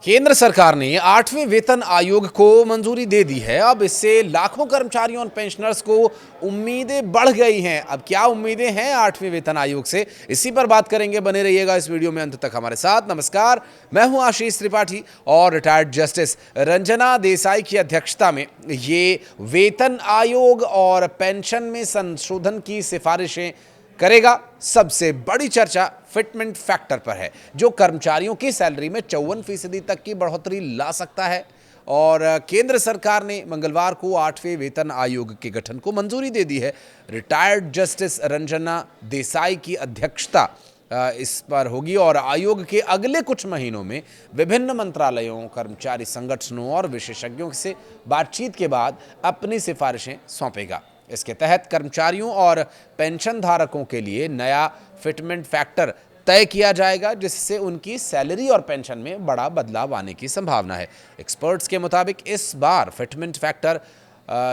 केंद्र सरकार ने 8वें वेतन आयोग को मंजूरी दे दी है। अब इससे लाखों कर्मचारियों और पेंशनर्स को उम्मीदें बढ़ गई हैं। अब क्या उम्मीदें हैं 8वें वेतन आयोग से, इसी पर बात करेंगे। बने रहिएगा इस वीडियो में अंत तक हमारे साथ। नमस्कार, मैं हूं आशीष त्रिपाठी और रिटायर्ड जस्टिस रंजना देसाई की अध्यक्षता में ये वेतन आयोग और पेंशन में संशोधन की सिफारिशें करेगा। सबसे बड़ी चर्चा फिटमेंट फैक्टर पर है, जो कर्मचारियों की सैलरी में 54% तक की बढ़ोतरी ला सकता है। और केंद्र सरकार ने मंगलवार को 8वें वेतन आयोग के गठन को मंजूरी दे दी है। रिटायर्ड जस्टिस रंजना देसाई की अध्यक्षता इस पर होगी और आयोग के अगले कुछ महीनों में विभिन्न मंत्रालयों, कर्मचारी संगठनों और विशेषज्ञों से बातचीत के बाद अपनी सिफारिशें सौंपेगा। इसके तहत कर्मचारियों और पेंशन धारकों के लिए नया फिटमेंट फैक्टर तय किया जाएगा, जिससे उनकी सैलरी और पेंशन में बड़ा बदलाव आने की संभावना है। एक्सपर्ट्स के मुताबिक इस बार फिटमेंट फैक्टर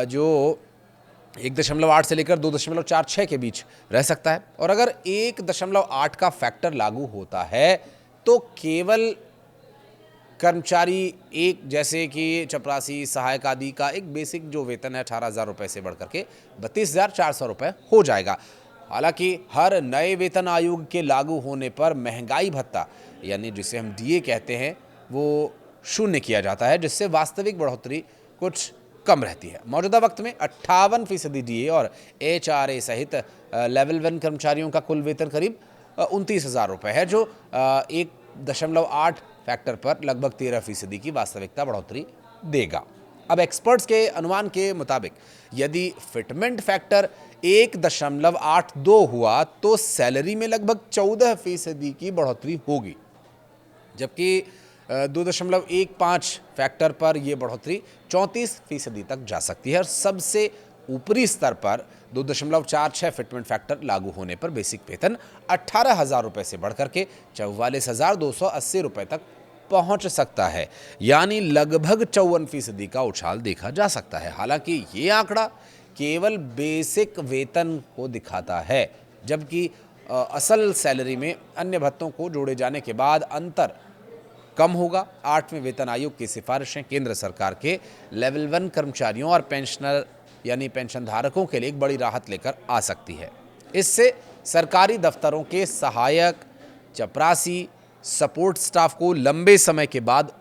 जो 1.8 से लेकर 2.46 के बीच रह सकता है। और अगर 1.8 का फैक्टर लागू होता है तो केवल कर्मचारी एक, जैसे कि चपरासी, सहायक आदि का एक बेसिक जो वेतन है 18,000 रुपये से बढ़कर के 32,400 रुपये हो जाएगा। हालांकि हर नए वेतन आयोग के लागू होने पर महंगाई भत्ता, यानी जिसे हम डीए कहते हैं, वो शून्य किया जाता है, जिससे वास्तविक बढ़ोतरी कुछ कम रहती है। मौजूदा वक्त में 58% डीए और एचआरए सहित लेवल 1 कर्मचारियों का कुल वेतन करीब 29,000 रुपये है, जो 1.8 फैक्टर पर लगभग 13% की वास्तविकता बढ़ोतरी देगा। अब एक्सपर्ट्स के अनुमान के मुताबिक यदि फिटमेंट फैक्टर 1.82 हुआ तो सैलरी में लगभग 14% की बढ़ोतरी होगी, जबकि 2.15 फैक्टर पर यह बढ़ोतरी 34% तक जा सकती है। और सबसे ऊपरी स्तर पर 2.46 फिटमेंट फैक्टर लागू होने पर बेसिक वेतन 18,000 रुपये से बढ़कर के 44,280 रुपये तक पहुंच सकता है, यानी लगभग 54% का उछाल देखा जा सकता है। हालांकि ये आंकड़ा केवल बेसिक वेतन को दिखाता है, जबकि असल सैलरी में अन्य भत्तों को जोड़े जाने के बाद अंतर कम होगा। 8वें वेतन आयोग की सिफारिशें केंद्र सरकार के लेवल 1 कर्मचारियों और पेंशनर यानी पेंशन धारकों के लिए एक बड़ी राहत लेकर आ सकती है। इससे सरकारी दफ्तरों के सहायक, चपरासी, सपोर्ट स्टाफ को लंबे समय के बाद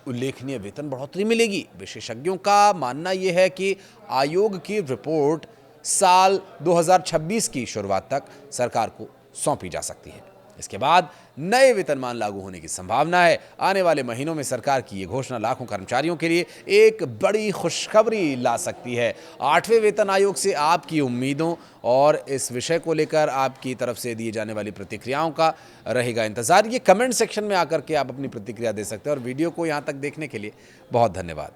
उल्लेखनीय वेतन बढ़ोतरी मिलेगी। विशेषज्ञों का मानना यह है कि आयोग की रिपोर्ट साल 2026 की शुरुआत तक सरकार को सौंपी जा सकती है। इसके बाद नए वेतनमान लागू होने की संभावना है। आने वाले महीनों में सरकार की ये घोषणा लाखों कर्मचारियों के लिए एक बड़ी खुशखबरी ला सकती है। 8वें वेतन आयोग से आपकी उम्मीदों और इस विषय को लेकर आपकी तरफ से दिए जाने वाली प्रतिक्रियाओं का रहेगा इंतजार। ये कमेंट सेक्शन में आकर के आप अपनी प्रतिक्रिया दे सकते हैं। और वीडियो को यहाँ तक देखने के लिए बहुत धन्यवाद।